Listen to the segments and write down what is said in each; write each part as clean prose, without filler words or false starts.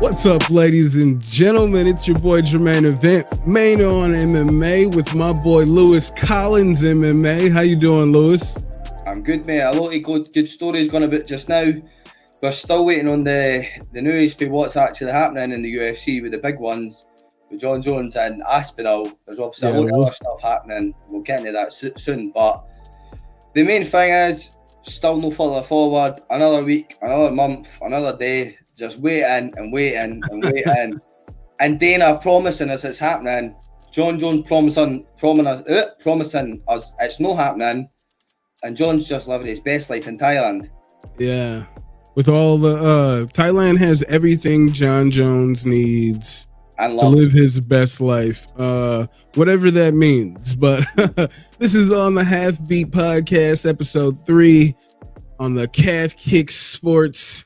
What's up, ladies and gentlemen? It's your boy Jermaine Main on MMA with my boy Lewis Collins MMA. How you doing, Lewis? I'm good, mate. A lot of good stories going about just now. We're still waiting on the news for what's actually happening in the UFC with the big ones, with Jon Jones and Aspinall. There's obviously a lot of other stuff happening. We'll get into that soon. But the main thing is, still no further forward. Another week, another month, another day. Just waiting and waiting and waiting. And Dana promising us it's happening. Jon Jones promising us it's not happening. And Jon's just living his best life in Thailand. Yeah. With all the Thailand has everything Jon Jones needs to live his best life. Whatever that means. But this is on the Half Beat Podcast, episode 3 on the Calf Kick Sports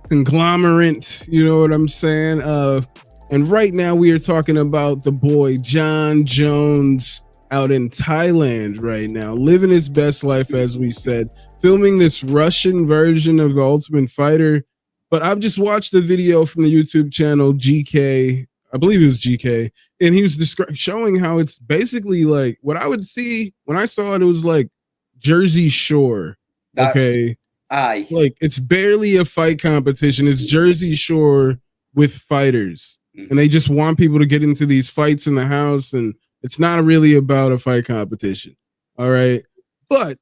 conglomerate, you know what I'm saying? And right now we are talking about the boy Jon Jones out in Thailand right now, living his best life, as we said, filming this Russian version of The Ultimate Fighter. But I've just watched the video from the YouTube channel GK, I believe it was GK, and he was showing how it's basically like what I would see when I saw it. It was like Jersey Shore. Okay. Aye. Like, it's barely a fight competition. It's Jersey Shore with fighters. And they just want people to get into these fights in the house, and it's not really about a fight competition. All right. But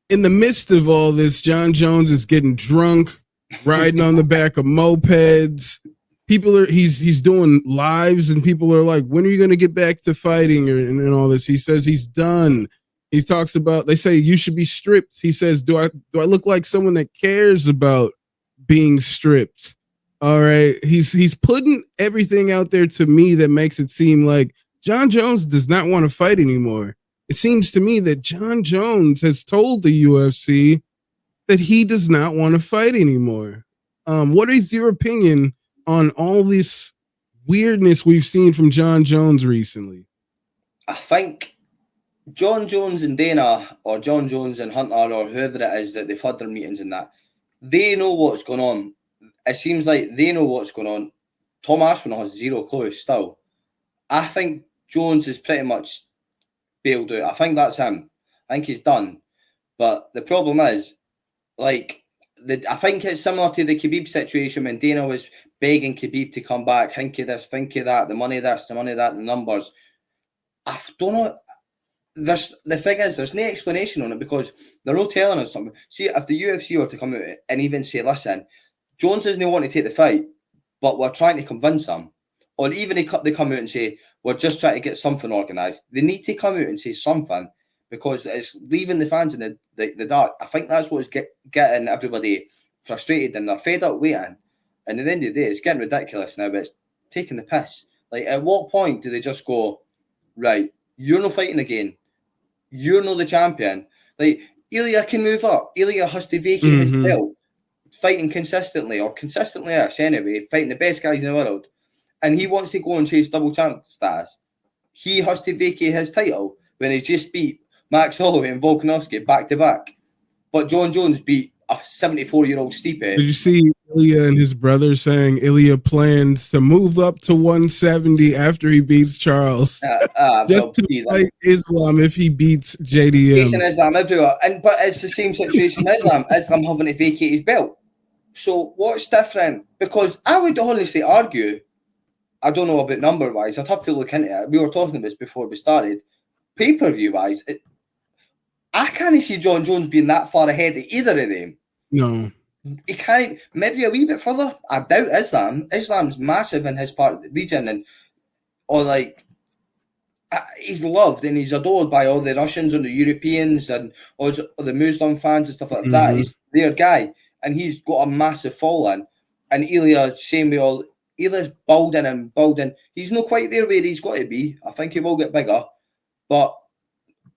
in the midst of all this, Jon Jones is getting drunk, riding on the back of mopeds. He's doing lives, and people are like, when are you going to get back to fighting and all this? He says he's done. He talks about, they say you should be stripped. He says, do I look like someone that cares about being stripped? All right. He's putting everything out there to me that makes it seem like Jon Jones does not want to fight anymore. It seems to me that Jon Jones has told the UFC that he does not want to fight anymore. What is your opinion on all this weirdness we've seen from Jon Jones recently? I think Jon Jones and Dana, or Jon Jones and Hunter, or whoever it is that they've had their meetings and that, they know what's going on. It seems like they know what's going on. Tom Aspinall has zero clue still. I think Jones is pretty much bailed out. I think that's him. I think he's done. But the problem is, like, I think it's similar to the Khabib situation when Dana was begging Khabib to come back. Think of this, think of that, the money this, the money that, the numbers. I don't know. The thing is, there's no explanation on it because they're not telling us something. See, if the UFC were to come out and even say, listen, Jones doesn't want to take the fight, but we're trying to convince him. Or even they come out and say, we're just trying to get something organised. They need to come out and say something because it's leaving the fans in the dark. I think that's what's getting everybody frustrated and they're fed up waiting. And at the end of the day, it's getting ridiculous now, but it's taking the piss. Like, at what point do they just go, right, you're not fighting again. You're not the champion. Like, Ilya can move up. Ilya has to vacate his belt, fighting consistently anyway, fighting the best guys in the world. And he wants to go and chase double champ status. He has to vacate his title when he just beat Max Holloway and Volkanovski back to back. But Jon Jones beat a 74-year-old Stipe. Did you see Ilya and his brother saying Ilya plans to move up to 170 after he beats Charles? Just to fight Islam if he beats JDM. Facing Islam everywhere. But it's the same situation Islam having to vacate his belt. So what's different? Because I would honestly argue, I don't know about number-wise, I'd have to look into it. We were talking about this before we started. Pay-per-view-wise, I can't see Jon Jones being that far ahead of either of them. No. He can't, maybe a wee bit further. I doubt Islam. Islam's massive in his part of the region, he's loved and he's adored by all the Russians and the Europeans and all the Muslim fans and stuff like that. He's their guy, and he's got a massive following. And Ilya, same way all. Ilya's building. He's not quite there where he's got to be. I think he will get bigger, but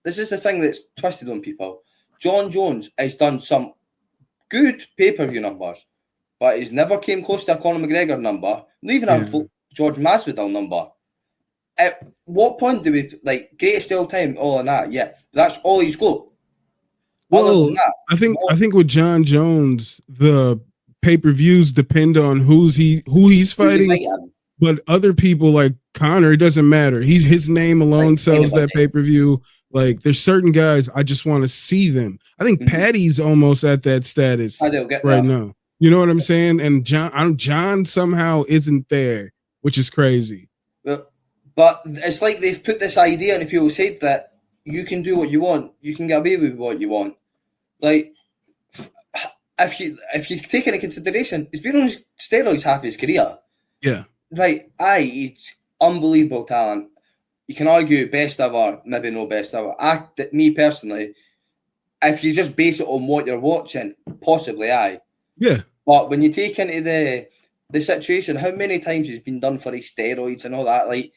this is the thing that's twisted on people. Jon Jones has done some good pay-per-view numbers, but he's never came close to a Conor McGregor number, not even a George Masvidal number. At what point do we, like, greatest of all time, all in that? Yeah, that's all he's got. Well, I think with Jon Jones, the pay-per-views depend on who he's Who's they fighting. fighting? But other people like Connor, it doesn't matter. His name alone Like sells that anybody. pay-per-view. Like there's certain guys I just want to see them. I think Patty's almost at that status They'll get right there. now. You know what I'm saying? And John somehow isn't there, which is crazy. But it's like they've put this idea into people's head that you can do what you want, you can get away with what you want. Like if you take into consideration, he's been on steroids half his career. Yeah. Right. He's unbelievable talent. You can argue best ever, maybe no best ever. Me personally, if you just base it on what you're watching, possibly aye. Yeah. But when you take into the situation, how many times he's been done for his steroids and all that, like,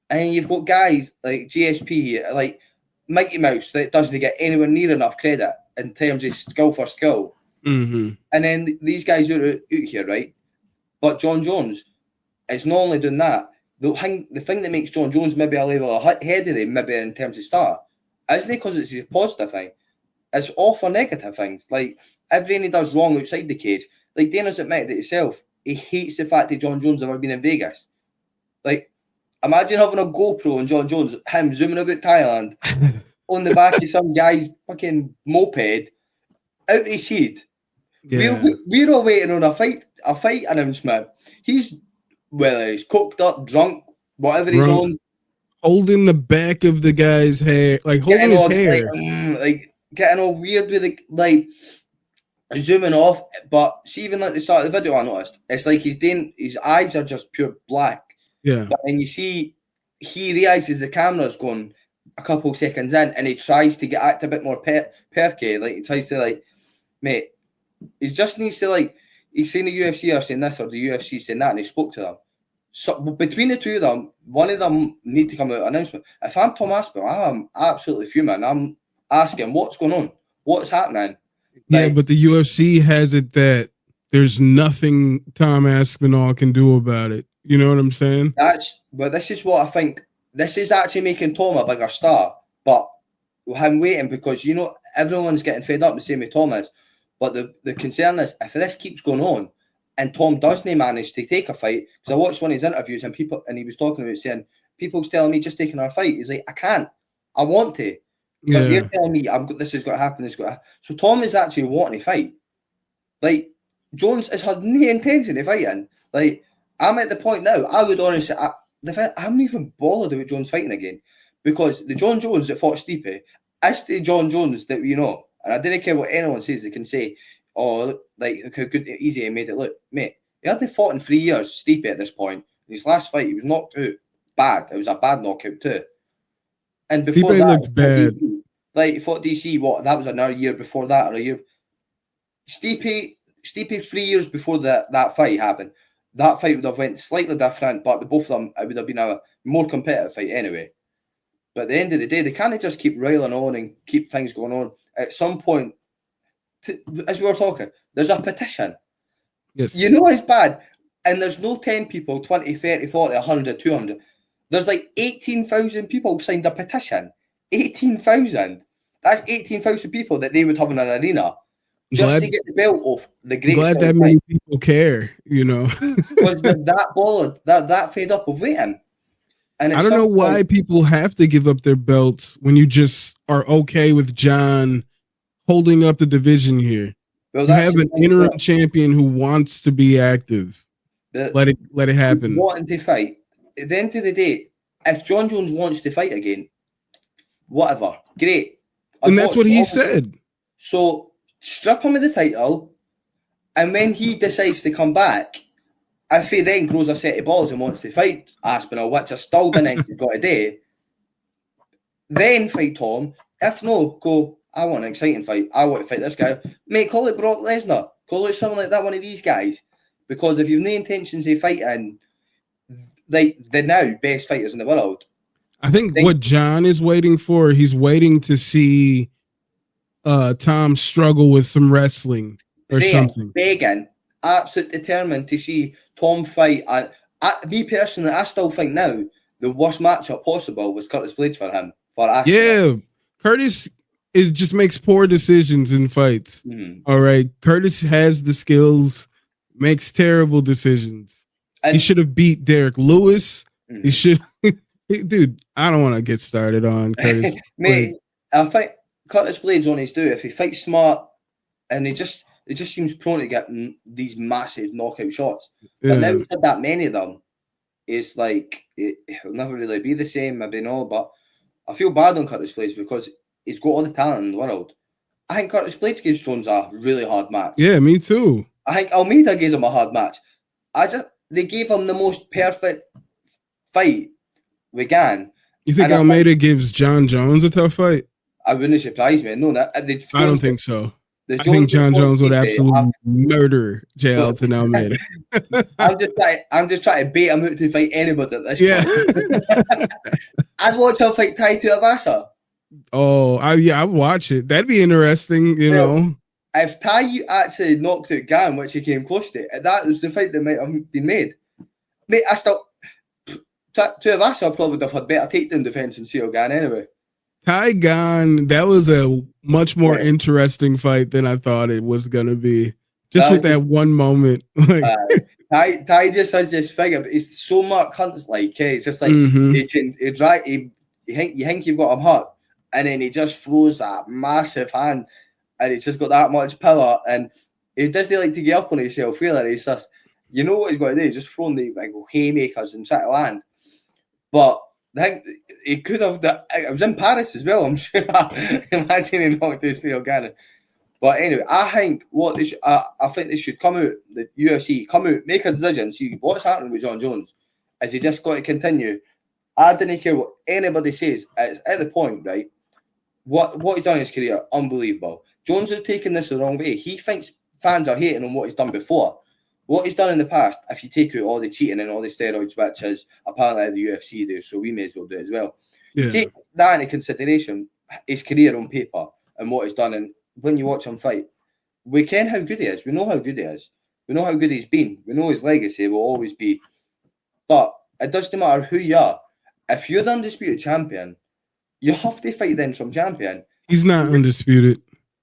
and you've got guys like GSP, like Mighty Mouse, that doesn't get anywhere near enough credit in terms of skill for skill. Mm-hmm. And then these guys are out here, right? But Jon Jones, it's not only doing that. The thing that makes Jon Jones maybe a level ahead of them, maybe in terms of star, isn't it because it's a positive thing? It's all for negative things. Like everything he does wrong outside the cage. Like Dana's admitted it himself. He hates the fact that Jon Jones ever been in Vegas. Like, imagine having a GoPro and Jon Jones, him zooming about Thailand on the back of some guy's fucking moped out his head. Yeah. We're all waiting on a fight announcement. He's whether he's cooked up, drunk, whatever he's on, holding the back of the guy's hair, like holding his hair, like getting all weird with it, like zooming off. But see, even like the start of the video, I noticed it's like his eyes are just pure black. Yeah. But then you see, he realizes the camera's going a couple seconds in, and he tries to act a bit more perky. Like he tries to like, mate, he just needs to like. He's saying the UFC are saying this or the UFC saying that, and he spoke to them. So between the two of them, one of them need to come out with an announcement. If I'm Tom Aspinall, I'm absolutely fuming. I'm asking what's going on, what's happening. Yeah, but the UFC has it that there's nothing Tom Aspinall can do about it. You know what I'm saying? But this is what I think. This is actually making Tom a bigger star. But I'm waiting because everyone's getting fed up the same way Tom is. But the concern is if this keeps going on and Tom doesn't manage to take a fight, because I watched one of his interviews and he was talking about saying, people's telling me just taking our fight. He's like, I can't. I want to. But you're telling me this is going to happen, this is going to happen. So Tom is actually wanting to fight. Like, Jones has had no intention of fighting. Like, I'm at the point now, I would honestly, I'm even bothered about Jones fighting again. Because the Jon Jones that fought Stipe is the Jon Jones that we know. And I didn't care what anyone says. They can say, oh, like, look how good, easy he made it look. Mate, he hadn't fought in 3 years, Stipe, at this point. In his last fight, he was knocked out bad. It was a bad knockout too. And before Stipe that, looked bad. Like, he fought DC, that was another year before that, or a year. Stipe 3 years before that fight happened. That fight would have went slightly different, but both of them, it would have been a more competitive fight anyway. But at the end of the day, they can't just keep riling on and keep things going on. At some point, as we were talking, there's a petition. Yes. You know it's bad. And there's no 10 people, 20, 30, 40, 100, 200. There's like 18,000 people signed a petition. 18,000. That's 18,000 people that they would have in an arena just to get the belt off the greatest. Glad that many people care, Because they're that bothered, that fed up of waiting. And I don't know why people have to give up their belts when you just are okay with John holding up the division here. Well, you have an interim champion who wants to be active. Let it happen. Wanting to fight. At the end of the day, if Jon Jones wants to fight again, whatever, great. And that's what he said. So strip him of the title, and when he decides to come back, if he then grows a set of balls and wants to fight Aspinall, which I still don't think he's got today, then fight Tom. If no, go, I want an exciting fight. I want to fight this guy. Mate, call it Brock Lesnar. Call it something like that, one of these guys. Because if you've no intentions of fighting like the now best fighters in the world. I think what John is waiting for, he's waiting to see Tom struggle with some wrestling or something. Begging, absolutely determined to see Tom fight. Me personally, I still think now the worst matchup possible was Curtis Blades for him. Yeah, Curtis just makes poor decisions in fights. All right, Curtis has the skills makes terrible decisions. And He should have beat Derek Lewis. He should, dude. I don't want to get started on Curtis, mate. I think Curtis Blades on his due if he fights smart, and it just seems prone to get these massive knockout shots. But now he's had that many of them. It's like it'll never really be the same, maybe no. But I feel bad on Curtis Blades because he's got all the talent in the world. I think Curtis Blades gives Jones a really hard match. Yeah, me too. I think Almeida gives him a hard match. They gave him the most perfect fight we can. You think Almeida gives Jon Jones a tough fight? I wouldn't surprise me. No, I don't think so. I think Jon Jones would absolutely murder J. Alton Almeida. I'm just trying to bait him out to fight anybody at this point. I'd watch him fight Tai Tuivasa. Oh, I'd watch it. That'd be interesting, you know. If Tai actually knocked out Gan, which he came close to, that was the fight that might have been made. Mate, Tuivasa probably would have had better takedown defense than Ciryl Gane anyway. Tai Gan, that was a much more interesting fight than I thought it was going to be. Just with that one moment. Tai just has this figure, but he's so Mark Hunt's like, it's just like you think you've got him hurt, and then he just throws that massive hand, and he's just got that much power, and he doesn't like to get up on himself, really. He's just, you know what he's got to do, just throwing the like haymakers and try to land. But I think he could have it was in Paris as well, I'm sure. Imagine he knocked out Ciryl Gane. But anyway, I think I think they should come out, the UFC, come out, make a decision, see what's happening with Jon Jones. Is he just got to continue? I didn't care what anybody says. It's at the point, right? What he's done in his career, unbelievable. Jones is taking this the wrong way. He thinks fans are hating on what he's done before. What he's done in the past, if you take out all the cheating and all the steroids, which is apparently the UFC do, so we may as well do it as well. Yeah. Take that into consideration, his career on paper and what he's done. And when you watch him fight, we ken how good he is. We know how good he is. We know how good he's been. We know his legacy will always be. But it doesn't matter who you are. If you're the undisputed champion, you have to fight the interim champion. He's not undisputed.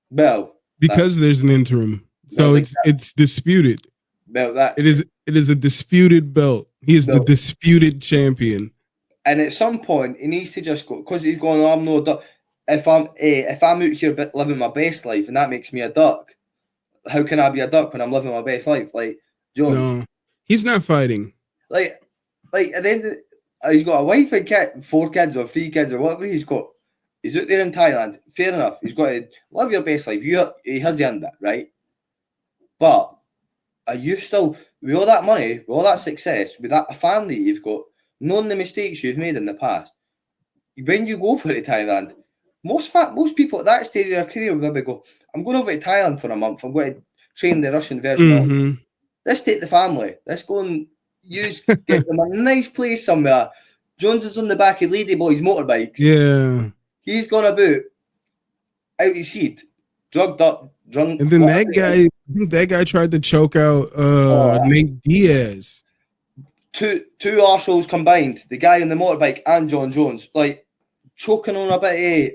Well, because there's an interim. So it's disputed. Well, it is a disputed belt. He is the disputed champion. And at some point, he needs to just go, because he's going, I'm no duck. If I'm out here living my best life and that makes me a duck, how can I be a duck when I'm living my best life? Like, Jones. No, he's not fighting. Like, and then he's got a wife and 4 kids or 3 kids or whatever he's got. He's out there in Thailand. Fair enough. He's got to live your best life. He has earned that, right? But are you still, with all that money, with all that success, with that family you've got, knowing the mistakes you've made in the past, when you go for it to Thailand, most people at that stage of their career will maybe go, I'm going over to Thailand for a month. I'm going to train the Russian version of. Let's take the family. Let's go and get them a nice place somewhere. Jones is on the back of Ladyboy's motorbikes. Yeah. He's gone about out his heat, drugged up, drunk. And then that guy tried to choke out Nate Diaz. Two arseholes combined, the guy on the motorbike and Jon Jones, like choking on a bit of,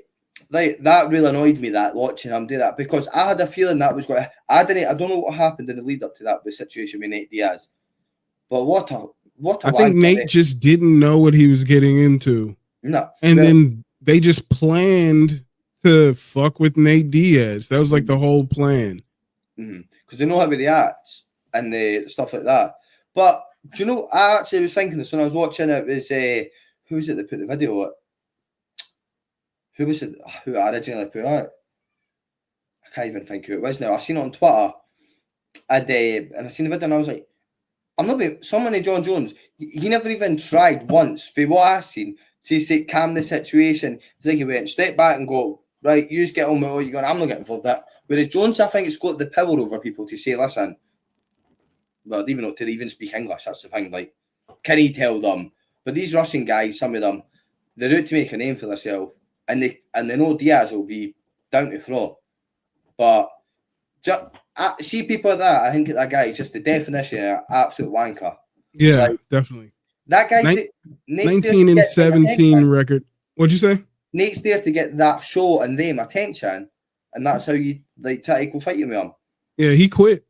like, that really annoyed me, that watching him do that, because I had a feeling that was going to, I don't know what happened in the lead up to that, the situation with Nate Diaz. But what a I think Nate just didn't know what he was getting into. No. And then they just planned to fuck with Nate Diaz. That was like the whole plan. Because they know how he acts and the stuff like that. But do you know, I actually was thinking this when I was watching it, was who was it that put the video up? Who was it who originally put it out? I can't even think who it was now. I seen it on Twitter and I seen the video and I was like, I'm not being, someone in Jon Jones, he never even tried once, for what I've seen, to say calm the situation. It's like he went step back and go, right, you just get on with what you're going, I'm not getting involved with that. Whereas Jones, I think, has got the power over people to say, listen, well, even not to even speak English, that's the thing, like, can he tell them? But these Russian guys, some of them, they're out to make a name for themselves, and they know Diaz will be down to throw. But I see people like that, I think that guy is just the definition of an absolute wanker. Yeah, like, definitely. That guy's 19 and 17 record. What'd you say? Nate's there to get that show and them attention, and that's how you like try to go fighting with him. Yeah, he quit.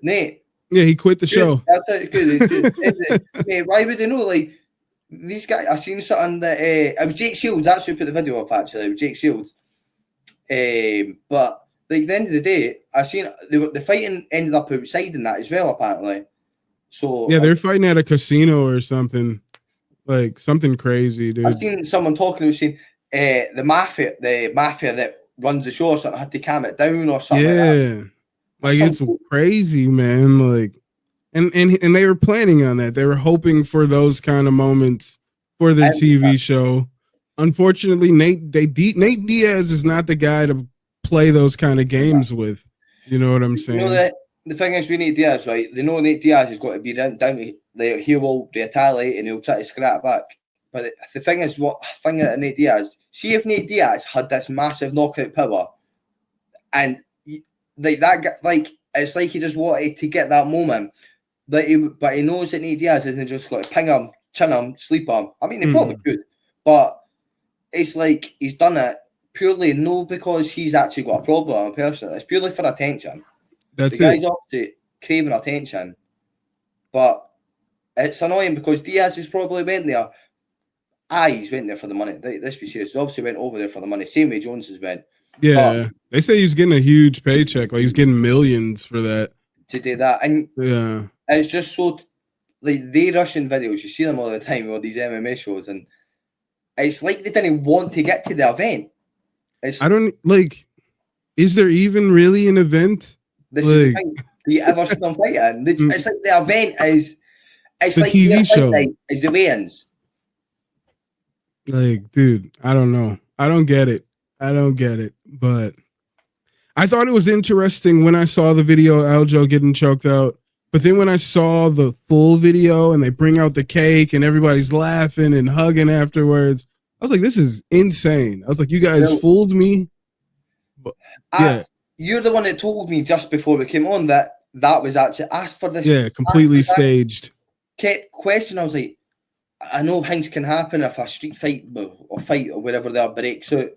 Nate. Yeah, he quit the show. That's it. Good. Mate, why would they know? Like these guys, I seen something that it was Jake Shields. That's who put the video up. Actually, it was Jake Shields. But like at the end of the day, I seen the fighting ended up outside in that as well. Apparently, so yeah, they're fighting at a casino or something, like something crazy, dude. I've seen someone talking about saying the mafia that runs the show or something had to calm it down or something. Yeah, like it's crazy, man. Like, and they were planning on that. They were hoping for those kind of moments for their TV show. Unfortunately, Nate Diaz is not the guy to play those kind of games with. You know what I'm saying? You know that the thing is with Nate Diaz, right? They know Nate Diaz has got to be down to he will retaliate and he'll try to scrap back. But the thing is, Nate Diaz, see if Nate Diaz had this massive knockout power, and like that, like it's like he just wanted to get that moment, but he knows that Nate Diaz isn't just got to ping him, chin him, sleep him. I mean, they probably could, but it's like he's done it purely because he's actually got a problem with a person. It's purely for attention. That's the guy's obviously craving attention, but it's annoying because Diaz has probably went there. He's went there for the money. Let's be serious. He obviously went over there for the money. Same way Jones has went. Yeah, they say he's getting a huge paycheck. Like he's getting millions for that. To do that, and yeah, it's just so like they Russian videos. You see them all the time with these MMA shows, and it's like they didn't want to get to the event. I don't like. Is there even really an event? This is the thing. Do you ever see them fighting? It's like the event is. It's the like TV show. Is the weigh-ins. Like, dude, I don't know. I don't get it. But I thought it was interesting when I saw the video Aljo getting choked out. But then when I saw the full video and they bring out the cake and everybody's laughing and hugging afterwards, I was like, this is insane. I was like, you guys fooled me. But, yeah. You're the one that told me just before we came on that was actually asked for this. Yeah, completely staged. Question, I was like, I know things can happen if a street fight or wherever they are breaks out.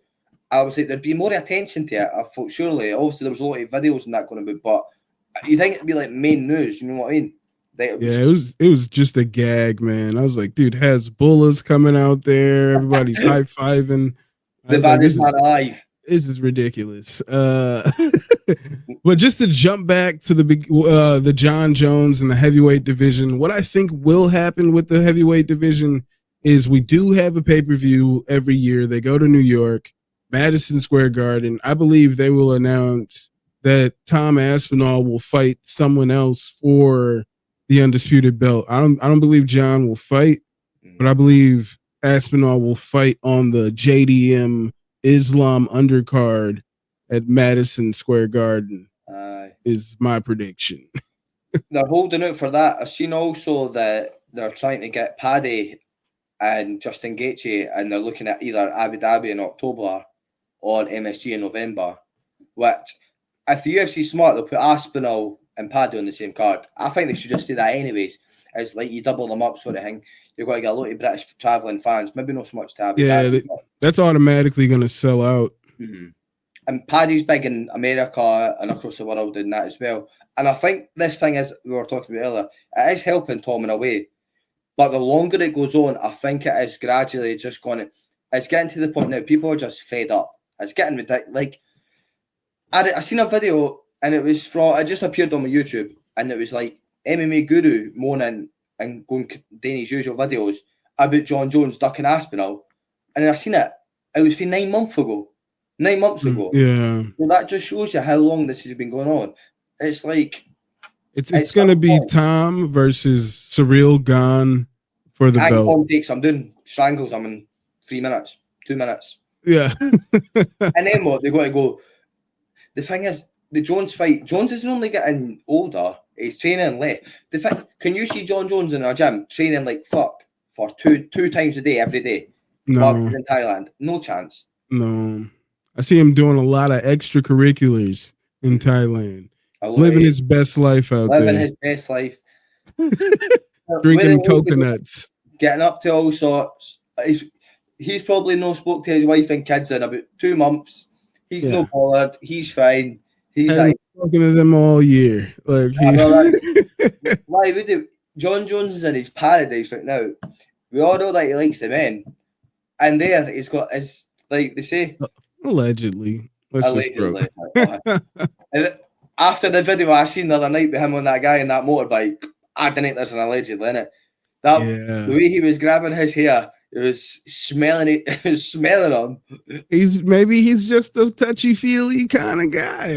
I was like, there'd be more attention to it. I thought, surely, obviously, there was a lot of videos and that going about, but you think it'd be like main news? You know what I mean? It was just a gag, man. I was like, dude, Hezbollah's coming out there. Everybody's high fiving. The baddest man alive. This is ridiculous. But just to jump back to the Jon Jones and the heavyweight division, what I think will happen with the heavyweight division is we do have a pay-per-view every year. They go to New York, Madison Square Garden. I believe they will announce that Tom Aspinall will fight someone else for the undisputed belt. I don't believe Jon will fight, but I believe Aspinall will fight on the JDM Islam undercard at Madison Square Garden. Is my prediction. They're holding out for that. I've seen also that they're trying to get Paddy and Justin Gaethje, and they're looking at either Abu Dhabi in October or MSG in November. Which, if the UFC smart, they'll put Aspinall and Paddy on the same card. I think they should just do that anyways. It's like you double them up sort of thing. You've got to get a lot of British travelling fans. Maybe not so much to Abu Dhabi. That's automatically going to sell out. Mm-hmm. And Paddy's big in America and across the world in that as well. And I think this thing is, we were talking about earlier, it is helping Tom in a way. But the longer it goes on, I think it is gradually just going to, it's getting to the point now, people are just fed up. It's getting ridiculous. Like, I seen a video and it just appeared on my YouTube and it was like MMA Guru moaning and going doing his usual videos about Jon Jones ducking Aspinall. And I seen it. It was 9 months ago. 9 months ago. Yeah. So that just shows you how long this has been going on. It's like it's going to be Tom versus Surreal Gone for the belt. Context, I'm doing strangles. I'm in 3 minutes, 2 minutes. Yeah. And then what? They got to go. The thing is, the Jones fight. Jones is only getting older. He's training less. The thing, can you see Jon Jones in a gym training like fuck for two times a day every day? No. In Thailand, no chance. No. I see him doing a lot of extracurriculars in Thailand. Living his best life out there. Living his best life. Drinking coconuts. Getting up to all sorts. He's probably not spoke to his wife and kids in about 2 months. He's no bothered. He's fine. He's like talking to them all year. Like I he. know that. Why would he? Jon Jones is in his paradise right now. We all know that he likes the men, and there he's got his, like they say, Allegedly. Let's just throw. allegedly. And after the video I seen the other night with him on that guy in that motorbike, I didn't think there's an allegedly in it. That the Yeah. way he was grabbing his hair, it was smelling it, it was smelling him. He's just a touchy feely kind of guy.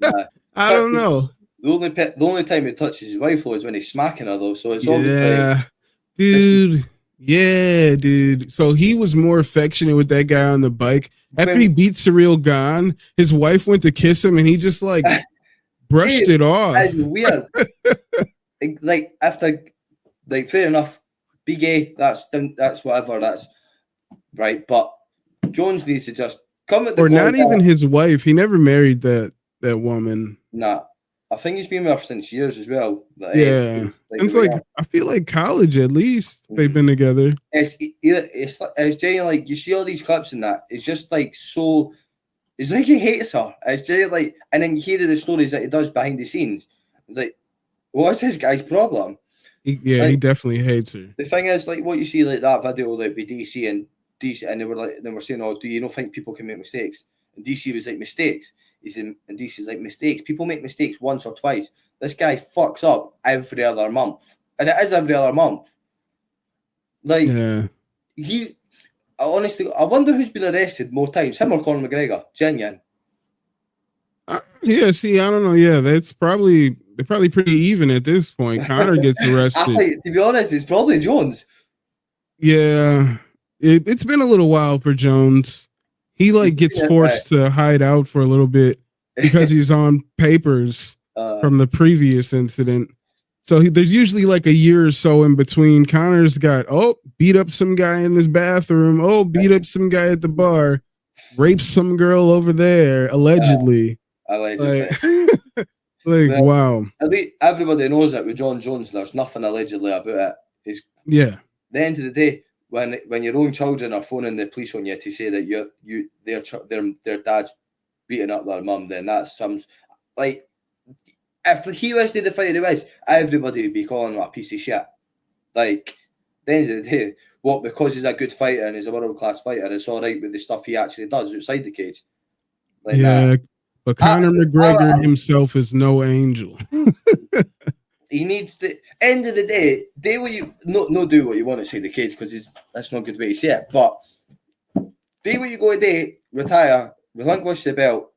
Nah. I don't know. The only time he touches his wife though is when he's smacking her though. So it's obviously Yeah, dude. Yeah, dude. So he was more affectionate with that guy on the bike. After he beat Surreal Gone, his wife went to kiss him and he just like brushed it off. That's weird. Like after, like fair enough, be gay. That's whatever. That's right. But Jones needs to just come at the or not even down. his wife. He never married that woman. Nah, I think he's been with her since years as well. Like, Yeah, it's like I feel like college at least they've been together. It's genuinely like you see all these clips and that. It's just like so. It's like he hates her. It's just like, and then you hear the stories that he does behind the scenes. Like, what's this guy's problem? He Like, definitely hates her. the thing is, like, what you see, like that video, like with DC, and they were saying, "Oh, do you not think people can make mistakes?" And DC was like, "Mistakes." And DC's like, "Mistakes. People make mistakes once or twice. This guy fucks up every other month, and it is every other month. Like, Yeah. Honestly, I wonder who's been arrested more times, him or Conor McGregor. Genuine. Yeah, see, I don't know. Yeah, they're probably pretty even at this point. Conor gets arrested. To be honest, it's probably Jones. Yeah, it's been a little while for Jones. He like gets forced to hide out for a little bit because he's on papers from the previous incident. So there's usually like a year or so in between. Conor's got beat up some guy in his bathroom. Beat up some guy at the bar. Raped some girl over there allegedly. Allegedly. Like wow. At least everybody knows that with Jon Jones, there's nothing allegedly about it. At the end of the day, when your own children are phoning the police on you to say that their dad's beating up their mum, then that's some like if he was to the fight he was, everybody would be calling him a piece of shit. Like at the end of the day, because he's a good fighter and he's a world class fighter, it's all right with the stuff he actually does outside the cage. Like but Conor McGregor himself is no angel. He needs to. End of the day, do what you do what you want to say the cage because that's not a good way to say it. But do what you go to do, retire, relinquish the belt,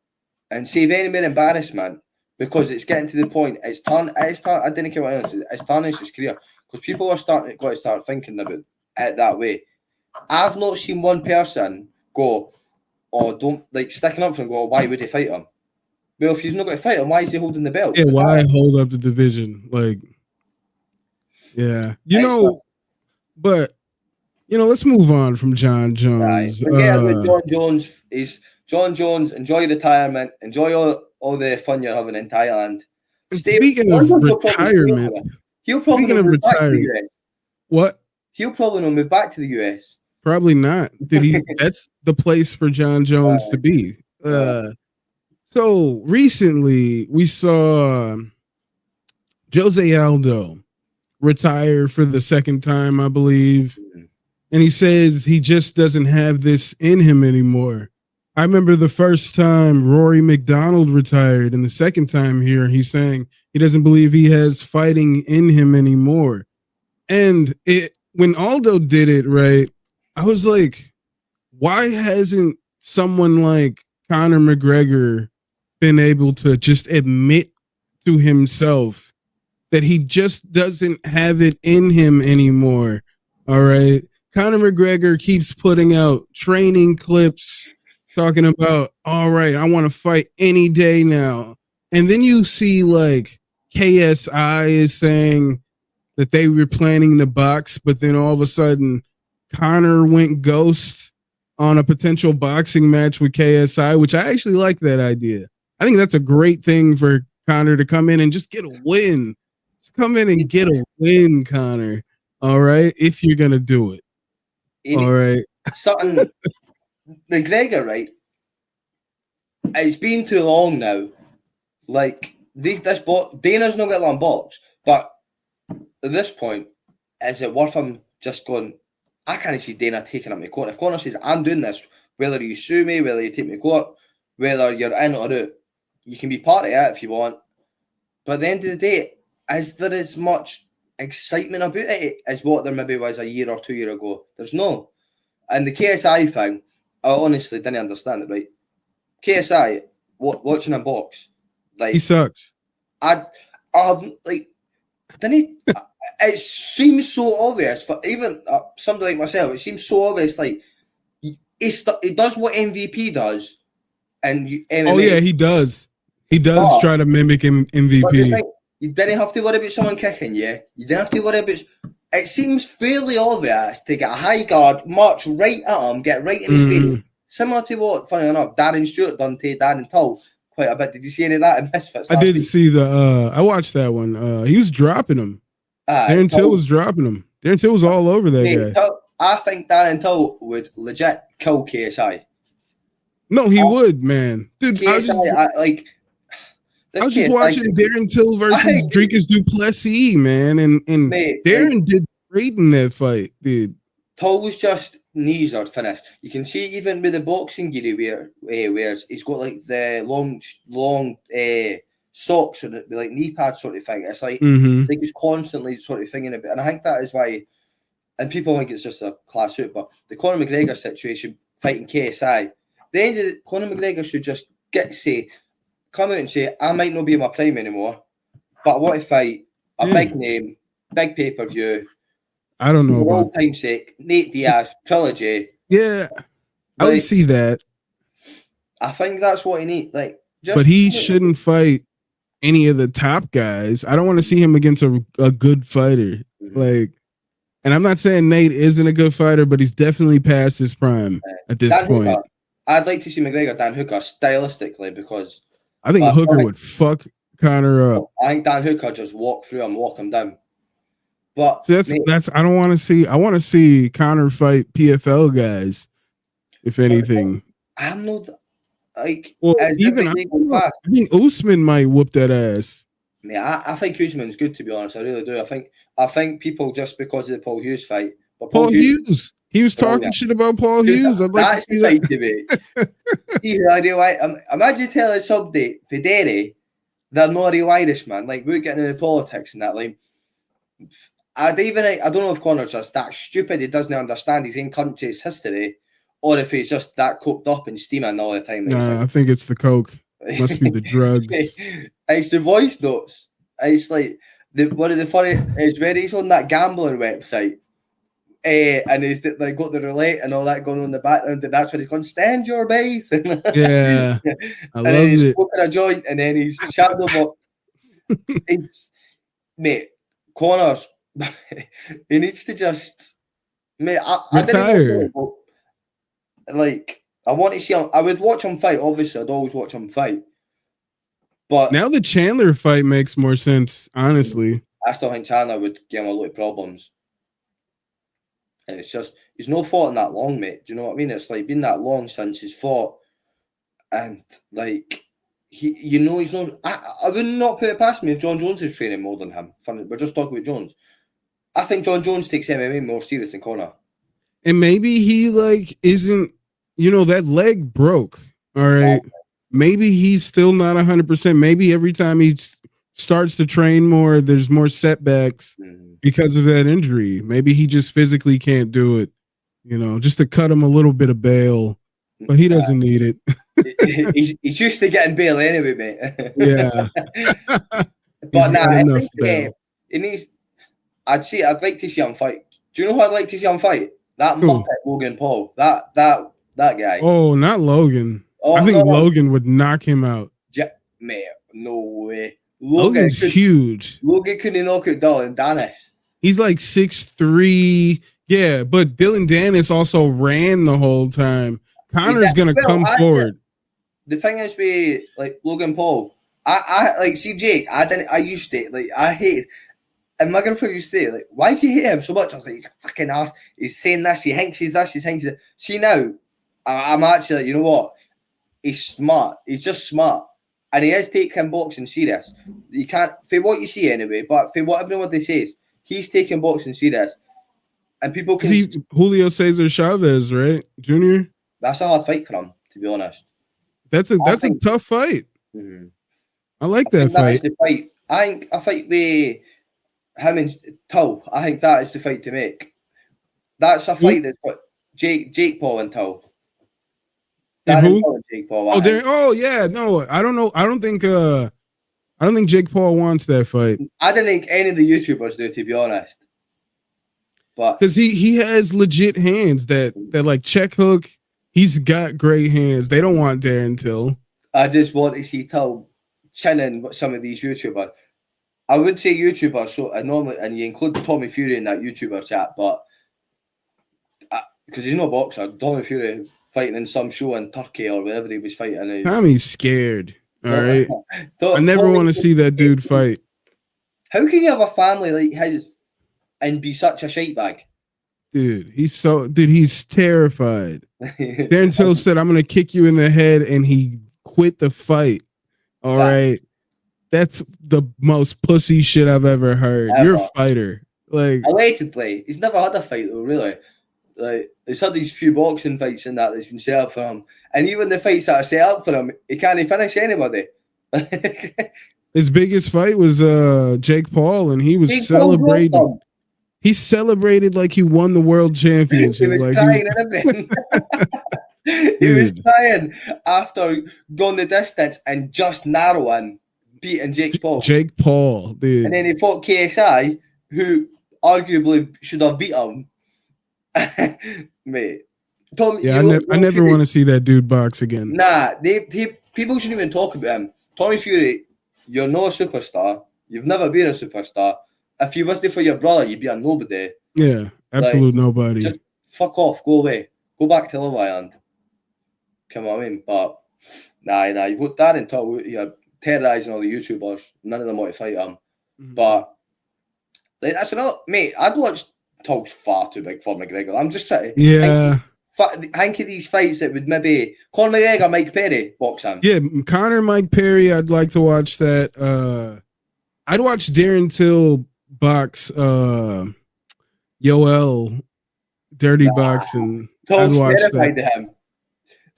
and save any more embarrassment because it's getting to the point. It's I didn't care what else. It's tarnished his career because people are got to start thinking about it that way. I've not seen one person go, don't like sticking up for him. Go, why would he fight him? Well, if he's not going to fight him, why is he holding the belt? Yeah, why hold up the division? Like, yeah, but let's move on from Jon Jones. Forget about Jon Jones. Jon Jones. Enjoy retirement. Enjoy all the fun you're having in Thailand. Speaking of retirement, he'll probably move back to the US. What? He'll probably not move back to the US. Probably not. Did he? That's the place for Jon Jones to be. So recently we saw Jose Aldo retire for the second time, I believe. And he says he just doesn't have this in him anymore. I remember the first time Rory McDonald retired and the second time here, he's saying he doesn't believe he has fighting in him anymore. And when Aldo did it, right, I was like, why hasn't someone like Conor McGregor been able to just admit to himself that he just doesn't have it in him anymore? All right. Conor McGregor keeps putting out training clips talking about, all right, I want to fight any day now. And then you see like KSI is saying that they were planning the box, but then all of a sudden Conor went ghost on a potential boxing match with KSI, which I actually like that idea. I think that's a great thing for Conor to come in and just get a win. Just come in and get a win, Conor. All right, if you're gonna do it. All right. Something McGregor, right? It's been too long now Like Dana's not getting unboxed, but at this point, is it worth him just going? I can't see Dana taking up my court. If Conor says I'm doing this, whether you sue me, whether you take me to court, whether you're in or out, you can be part of it if you want. But at the end of the day, is there as much excitement about it as what there maybe was a year or 2 years ago? There's no. And the KSI thing, I honestly didn't understand it, right? KSI, watching him box, like He sucks. like, didn't he? It seems so obvious for even somebody like myself. It seems so obvious. Like he does what MVP does, and MMA. Oh yeah, he does. He does try to mimic MVP. But you didn't have to worry about someone kicking you. You didn't have to worry about. It seems fairly obvious to get a high guard, march right at him, get right in his face. Similar to what, funny enough, Darren Stewart done to Darren Tull quite a bit. Did you see any of that in Misfits? I did see I watched that one. He was dropping him. Darren Till was dropping him. Darren Till was all over that guy. I think Darren Till would legit kill KSI. No, he would, man. Dude, KSI, I was just watching Darren Till versus Dricus Duplessis, man, and Darren did great in that fight, dude. Till's just knees are finished. You can see even with the boxing gear he wears, he's got like the long socks and like knee pads sort of thing. It's like he's constantly sort of thinking about, and I think that is why. And people think it's just a class suit, but the Conor McGregor situation fighting KSI, the end of Conor McGregor should just come out and say, I might not be in my prime anymore, but I want to fight a big name, big pay-per-view. I don't know. For all time's sake, Nate Diaz trilogy. Yeah, I would see that. I think that's what he needs. But he shouldn't fight any of the top guys. I don't want to see him against a good fighter. And I'm not saying Nate isn't a good fighter, but he's definitely past his prime at this point. Hooker, I'd like to see McGregor Dan Hooker stylistically because I think Hooker would fuck Conor up. I think Dan Hooker just walk through him, walk him down. But that's I don't want to see. I want to see Conor fight PFL guys, if anything. I'm not like. Well, even I think Usman might whoop that ass. Yeah, I think Usman's good, to be honest. I really do. I think people just because of the Paul Hughes fight. But Paul Hughes. He was talking shit about Paul Hughes. I'd like to see that. Imagine telling somebody, Federi, they're not a real Irishman. Like, we're getting into politics and that. Like, I don't know if Conor's just that stupid he doesn't understand his own country's history, or if he's just that coked up and steaming all the time. Nah, I think it's the coke. It must be the drugs. It's the voice notes. It's like one of the funny is where he's on that gambling website. And he's like got the roulette and all that going on in the background, and that's when he's going, stand your base. Yeah, I and love then he's it. smoking a joint, and then he's shadow box. Mate, Conor's he needs to just I didn't know, like I want to see him. I would watch him fight. Obviously, I'd always watch him fight. But now the Chandler fight makes more sense. Honestly, I still think Chandler would give him a lot of problems. And it's just he's not fought in that long, mate. Do you know what I mean? It's like been that long since he's fought, and like he's not. I would not put it past me if Jon Jones is training more than him. We're just talking about Jones. I think Jon Jones takes MMA more serious than Conor. And maybe he isn't. That leg broke. All right. Yeah. Maybe he's still not 100%. Maybe every time he starts to train more, there's more setbacks because of that injury. Maybe he just physically can't do it, just to cut him a little bit of bail, but he doesn't need it. He's used to getting bail anyway, mate. Yeah. But I think he needs. I'd like to see him fight. Do you know who I'd like to see him fight? That Muppet Logan Paul. That guy. Oh, not Logan. Oh, I think Logan would knock him out. Mate, no way. Logan's huge. Logan couldn't knock it down. Dennis. He's like 6'3". Yeah, but Dylan Dennis also ran the whole time. Connor's gonna come forward. The thing is, with like Logan Paul, I like see Jake. I used to I hate. And my girlfriend used to say, like, why do you hate him so much? I was like, he's a fucking arse. He's saying this. He thinks he's this. He thinks he's. See now, I'm actually like, you know what? He's smart. He's just smart. And he is taking boxing serious. You can't, for what you see anyway, but for what everyone they says, he's taking boxing serious. And people can. Julio Cesar Chavez, right, Junior? That's a hard fight for him, to be honest. That's a tough fight. Mm-hmm. I like that fight. That is the fight. I think a fight with him and Tull. I think that is the fight to make. That's a fight that's got Jake Paul and Tull. And who? And Jake Paul. Oh yeah, no, I don't know. I don't think Jake Paul wants that fight. I don't think any of the YouTubers do, to be honest. But because he has legit hands that like check hook. He's got great hands. They don't want Darren Till. I just want to see Till chinning some of these YouTubers. I would say YouTubers, so normally, and you include Tommy Fury in that YouTuber chat, but because he's no boxer, Tommy Fury fighting in some show in Turkey or wherever he was fighting. Tommy's scared. All right, I never want to see that dude fight. How can you have a family like his and be such a shite bag? Dude, he's terrified. Darren Till said, "I'm gonna kick you in the head," and he quit the fight. All right. That's the most pussy shit I've ever heard. Ever. You're a fighter. Like allegedly. He's never had a fight though, really. Like he's had these few boxing fights and that's been set up for him. And even the fights that are set up for him, he can't finish anybody. His biggest fight was Jake Paul, and he was celebrating. He celebrated like he won the world championship. He was like crying and everything. He was crying after going the distance and just narrowing beating Jake Paul. Jake Paul, dude. And then he fought KSI, who arguably should have beat him. Mate. Tom, yeah, I never want to see that dude box again. Nah, people shouldn't even talk about him. Tommy Fury, you're no superstar. You've never been a superstar. If you was there for your brother, you'd be a nobody. Yeah, absolute nobody. Just fuck off, go away. Go back to Love Island. Come on in, but nah, you've got Darren Till, you're terrorising all the YouTubers. None of them want to fight him. Mm-hmm. But like, that's another, mate, I'd watch Till's far too big for McGregor. I'm just trying to think of these fights that would maybe Conor McGregor, Mike Perry boxing. Yeah, Conor, Mike Perry, I'd like to watch that. I'd watch Darren Till box Yoel dirty boxing. Till's terrified of him.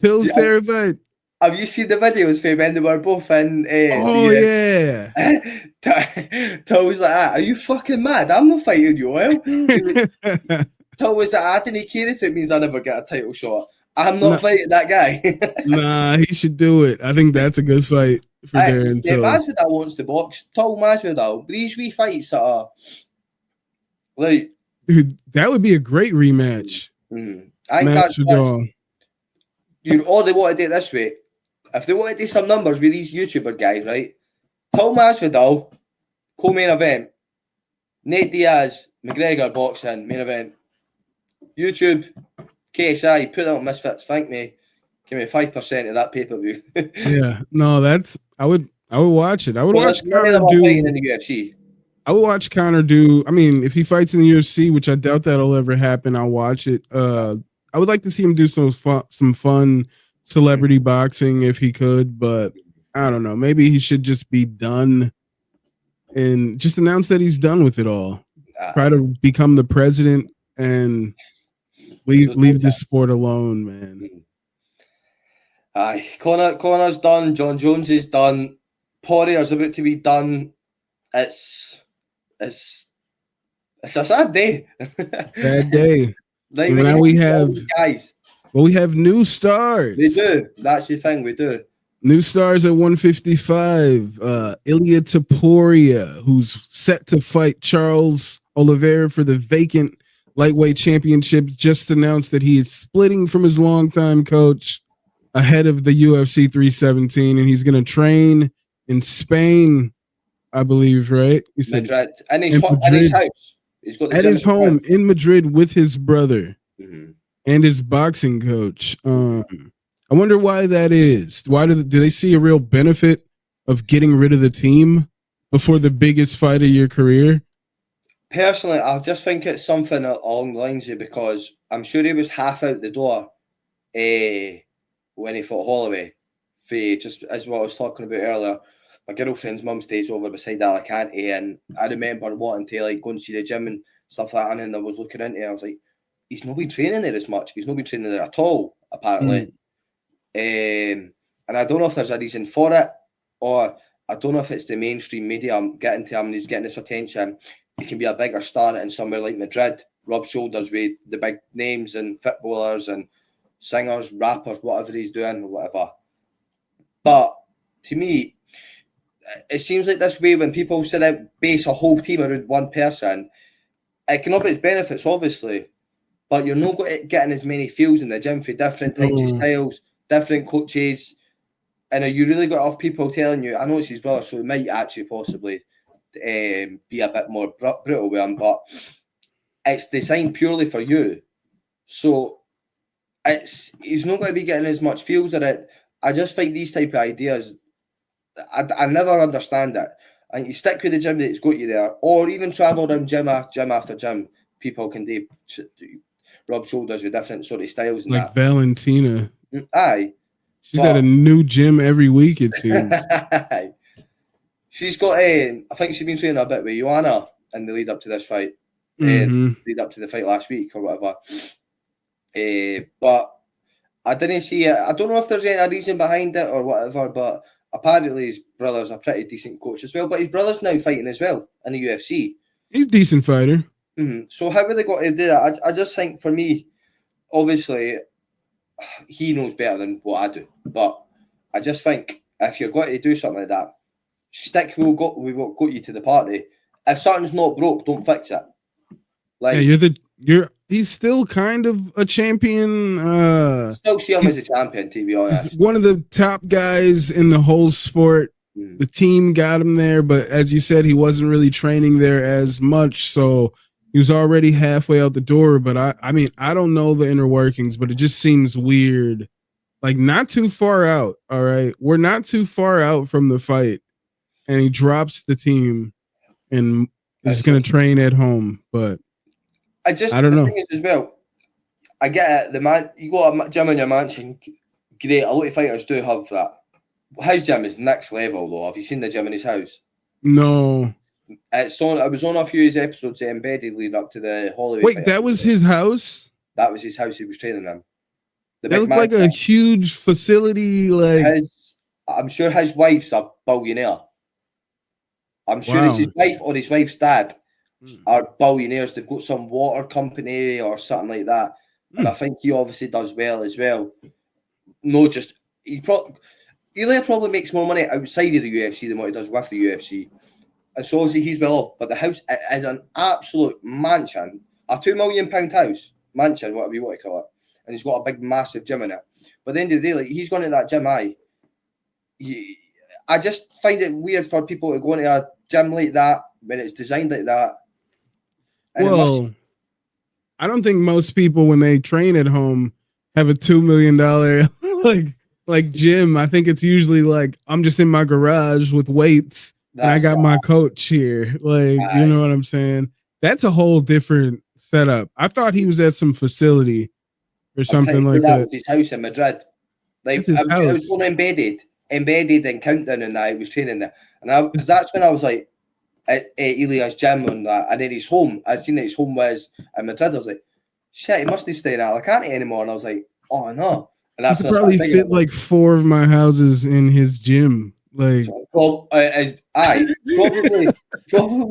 Till's terrified. Have you seen the videos for when they were both in? Yeah. Till was like, "Are you fucking mad? I'm not fighting you, Will." Till was like, "I didn't care if it means I never get a title shot. I'm not fighting that guy." Nah, he should do it. I think that's a good fight for Darren Till. Masvidal wants to box. Till Masvidal. These wee fights that are like, dude, that would be a great rematch. Mm-hmm. I think Masvidal. Or they want to do it this way. If they want to do some numbers with these YouTuber guys, right? Till Masvidal, co-main event. Nate Diaz, McGregor boxing, main event. YouTube, KSI, put that on Misfits, thank me. Give me 5% of that pay-per-view. Yeah, no, I would watch it. I would watch Conor do in the UFC. I would watch Conor do. I mean, if he fights in the UFC, which I doubt that'll ever happen, I'll watch it. I would like to see him do some fun celebrity boxing if he could, but I don't know. Maybe he should just be done and just announce that he's done with it all. Try to become the president and leave this sport alone, man. Aye, Conor's done. Jon Jones is done. Poirier's about to be done. It's a sad day. Sad day. Like now we have guys. Well, we have new stars. We do. That's the thing. We do. New stars at 155. Ilia Topuria, who's set to fight Charles Oliveira for the vacant lightweight championship, just announced that he is splitting from his longtime coach ahead of the UFC 317, and he's going to train in Spain, I believe, right? He said Madrid. And he's at his house. He's got the at his home in Madrid with his brother and his boxing coach. I wonder why that is. Why do they see a real benefit of getting rid of the team before the biggest fight of your career? Personally, I just think it's something along the lines of, because I'm sure he was half out the door when he fought Holloway just as what I was talking about earlier. My girlfriend's mum stays over beside Alicante, and I remember wanting to like go and see the gym and stuff like that. And then I was looking into it, I was like, he's not been training there as much. He's not been training there at all, apparently. And I don't know if there's a reason for it, or I don't know if it's the mainstream media getting to him and he's getting this attention. He can be a bigger star in somewhere like Madrid, rub shoulders with the big names and footballers and singers, rappers, whatever he's doing, or whatever. But to me, it seems like this way when people sit out, base a whole team around one person, it can have its benefits, obviously, but you're not getting as many feels in the gym for different types of styles, different coaches. And you really got to have people telling you, I know it's his brother, so it might actually possibly be a bit more brutal with him, but it's designed purely for you. So he's not going to be getting as much feels at it. I just think these type of ideas, I never understand it. And you stick with the gym that's got you there, or even travel around gym after gym. People can do rub shoulders with different sort of styles and like that. Valentina. Aye. She's at a new gym every week, it seems. She's got I think she's been training a bit with Joanna in the lead up to this fight. Lead up to the fight last week or whatever. But I didn't see it. I don't know if there's any reason behind it or whatever, but apparently his brother's a pretty decent coach as well. But his brother's now fighting as well in the UFC. He's a decent fighter. So how are they got to do that? I just think for me, obviously, he knows better than what I do. But I just think if you're going to do something like that, stick with what got you to the party. If something's not broke, don't fix it. Like he's still kind of a champion. Still see him as a champion, to be honest. He's one of the top guys in the whole sport. The team got him there, but as you said, he wasn't really training there as much, so he was already halfway out the door. But I mean, I don't know the inner workings, but it just seems weird. Like not too far out. All right, we're not too far out from the fight, and he drops the team and is going to train at home. But I don't know. As well, I get it. The man, you got a gym in your mansion. Great. A lot of fighters do have that. His gym is next level, though. Have you seen the gym in his house? No. It's on. I was on a few of his episodes embedded leading up to the Holloway. Wait, that was his house? That was his house. He was training in. That looked like a huge facility. Like I'm sure his wife's a billionaire. I'm sure it's his wife or his wife's dad are billionaires. They've got some water company or something like that. And I think he obviously does well as well. No, just Ilya probably makes more money outside of the UFC than what he does with the UFC. And so obviously he's well off. But the house is an absolute mansion. A £2 million house. Mansion, whatever you want to call it. And he's got a big, massive gym in it. But at the end of the day, like, he's going to that gym, I just find it weird for people to go into a gym like that when it's designed like that. And I don't think most people, when they train at home, have a $2 million like gym. I think it's usually like I'm just in my garage with weights and I got my coach here. Like, you know what I'm saying? That's a whole different setup. I thought he was at some facility or something like that. That was his house in Madrid. Like I was going embedded in Countdown, and I was training there. And because that's when I was like at Ilya's gym and that, and then his home. I'd seen that his home was in Madrid. I was like, shit, he mustn't stay in Alicante anymore. And I was like, oh no. And that's he could probably fit like 4 of my houses in his gym. Like, probably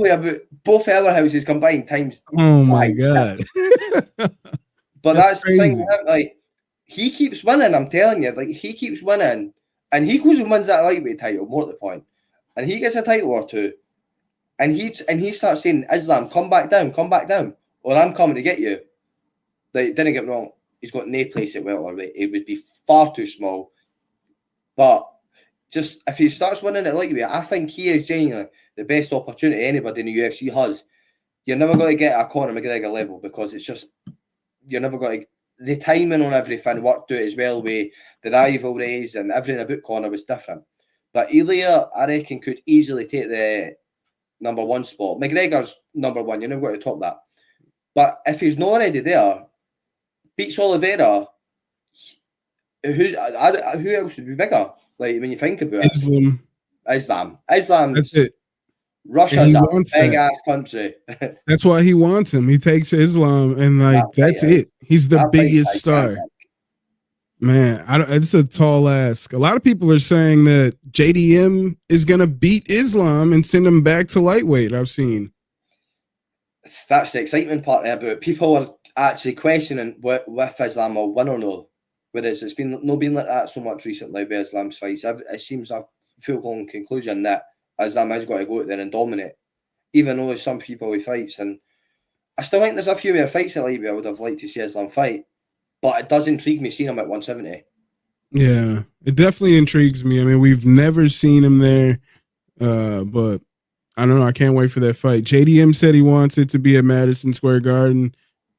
about both other houses combined times. Oh my god! But that's the thing. Like, he keeps winning. I'm telling you, like he keeps winning, and he goes and wins that lightweight title. More to the point, and he gets a title or two, and he starts saying, "Islam, come back down, or I'm coming to get you." Like, didn't get me wrong. He's got no place at welterweight. It would be far too small. But just if he starts winning at lightweight, I think he is genuinely the best opportunity anybody in the UFC has. You're never going to get a Conor McGregor level because it's just you're never going to. The timing on everything worked out as well with the rivalries and everything about Conor was different. But Ilya, I reckon, could easily take the number 1 spot. McGregor's number 1. You're never going to top that. But if he's not already there, beats Oliveira, who else would be bigger? Like when you think about it, Islam. Islam's That's it. And Russia's he a wants big that. ass country. That's why he wants him. He takes Islam and that like fight, that's it. He's the that fight's biggest star. gigantic. Man, it's a tall ask. A lot of people are saying that JDM is gonna beat Islam and send him back to lightweight. I've seen. That's the excitement part about it. People are actually questioning if Islam will win or no. Whereas it's been like that so much recently with Islam's fights. It seems a full-blown conclusion that Islam has got to go out there and dominate. Even though there's some people he fights, and I still think there's a few other fights at lightweight I would have liked to see Islam fight. But it does intrigue me seeing him at 170. Yeah, it definitely intrigues me. I mean, we've never seen him there, but I don't know. I can't wait for that fight. JDM said he wants it to be at Madison Square Garden.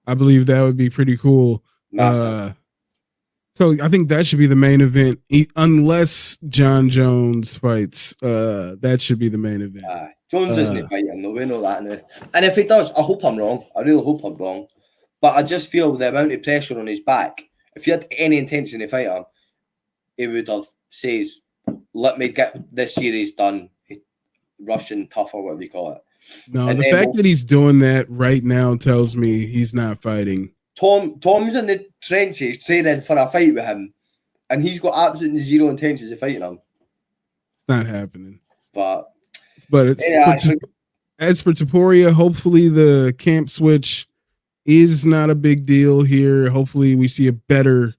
I believe that would be pretty cool. So I think that should be the main event, unless Jon Jones fights. That should be the main event. Jones isn't fighting, though. We know that now. And if he does, I hope I'm wrong. I really hope I'm wrong. But I just feel the amount of pressure on his back. If he had any intention to fight him, he would have says, "Let me get this series done." Russian tough or whatever you call it. No, and the fact that he's doing that right now tells me he's not fighting. Tom's in the trenches training for a fight with him, and he's got absolutely zero intentions of fighting him. It's not happening. But it's as for Topuria, hopefully the camp switch is not a big deal here. Hopefully we see a bigger,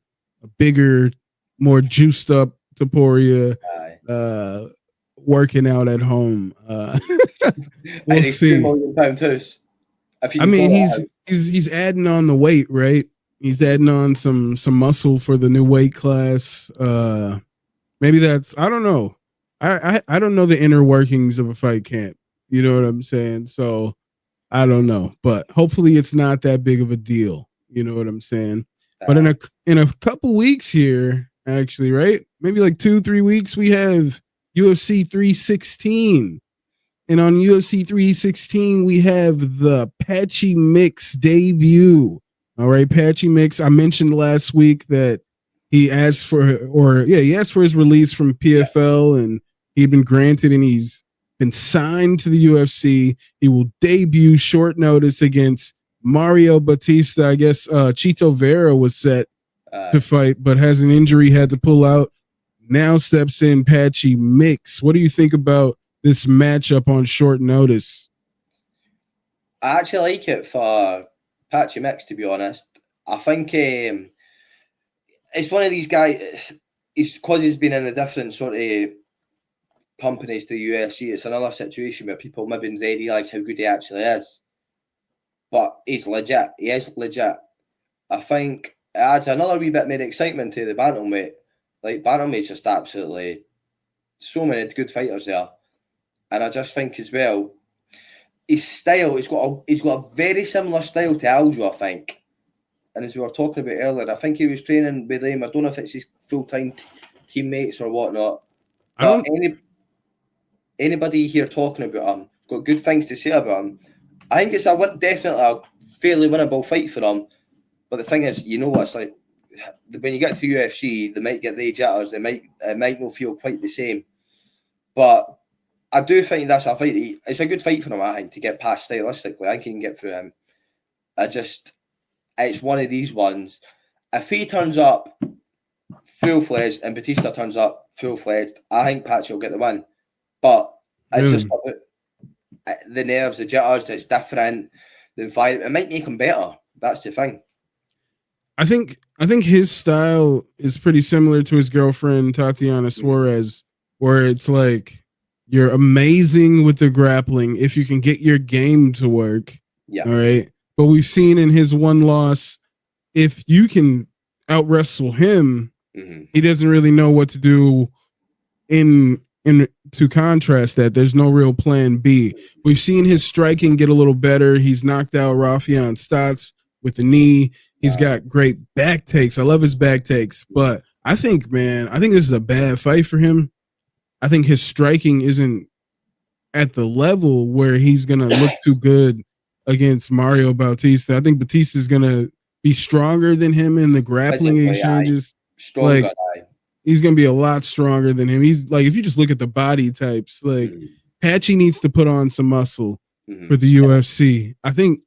more juiced up Topuria working out at home. We'll see. I mean, he's adding on the weight, right? He's adding on some muscle for the new weight class. Maybe that's, I don't know. I don't know the inner workings of a fight camp. You know what I'm saying? So I don't know, but hopefully it's not that big of a deal. You know what I'm saying? But in a couple weeks here, actually, right? Maybe like 2-3 weeks, we have UFC 316. And on UFC 316, we have the Patchy Mix debut. All right, Patchy Mix. I mentioned last week that he asked for his release from PFL, and he'd been granted, and he's been signed to the UFC. He will debut short notice against Mario Batista. I guess Chito Vera was set to fight, but has an injury, had to pull out. Now steps in Patchy Mix. What do you think about this matchup on short notice? I actually like it for Patchy Mix, to be honest. I think it's one of these guys, because he's been in a different sort of companies to the UFC, it's another situation where people maybe they realise how good he actually is. But he's legit. He is legit. I think it adds another wee bit more excitement to the bantamweight. Like, bantamweight's just absolutely so many good fighters there. And I just think as well, his style, he's got a very similar style to Aljo, I think. And as we were talking about earlier, I think he was training with him. I don't know if it's his full-time teammates or whatnot. But anybody here talking about him, got good things to say about him. I think it's definitely a fairly winnable fight for him. But the thing is, you know what it's like, when you get to UFC, they might get the jitters. It might not feel quite the same. But I do think that's a fight. It's a good fight for him, I think, to get past stylistically. I think he can get through him. It's one of these ones. If he turns up full-fledged and Batista turns up full-fledged, I think Patchy will get the win. But it's just about the nerves, the jitters, it's different. The environment, it might make him better. That's the thing. I think his style is pretty similar to his girlfriend Tatiana Suarez, where it's like you're amazing with the grappling if you can get your game to work. Yeah. All right. But we've seen in his one loss, if you can out wrestle him, he doesn't really know what to do in to contrast that. There's no real plan B. We've seen his striking get a little better. He's knocked out Rafion Stotts with the knee. He's got great back takes. I love his back takes. But I think this is a bad fight for him. I think his striking isn't at the level where he's going to look too good against Mario Bautista. I think Batista is going to be stronger than him in the grappling exchanges. Stronger, He's gonna be a lot stronger than him. He's like, if you just look at the body types, like Patchy needs to put on some muscle for the UFC. I think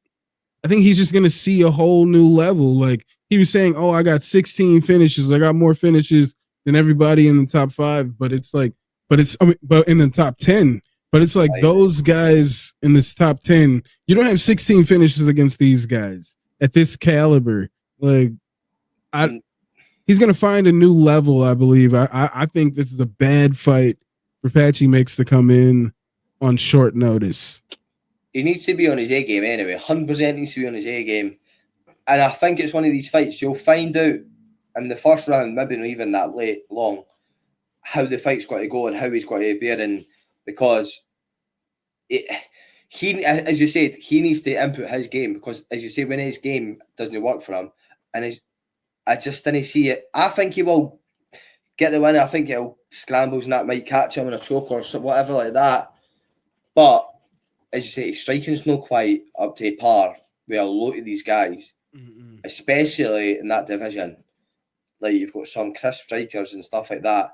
he's just gonna see a whole new level. Like he was saying, oh, I got 16 finishes. I got more finishes than everybody in the top 5. But it's like, but in the top 10. But it's like those guys in this top 10, you don't have 16 finishes against these guys at this caliber. Like, he's going to find a new level, I believe. I think this is a bad fight for Patchy Mix to come in on short notice. He needs to be on his A game anyway. 100% needs to be on his A game. And I think it's one of these fights you'll find out in the first round, maybe not even that long, how the fight's got to go and how he's got to bear in, because he, as you said, he needs to input his game, because as you say, when his game doesn't work for him, and I just didn't see it. I think he will get the win. I think he'll scrambles and that might catch him in a choke or whatever like that. But as you say, his striking's not quite up to par with a lot of these guys, especially in that division. Like you've got some crisp strikers and stuff like that.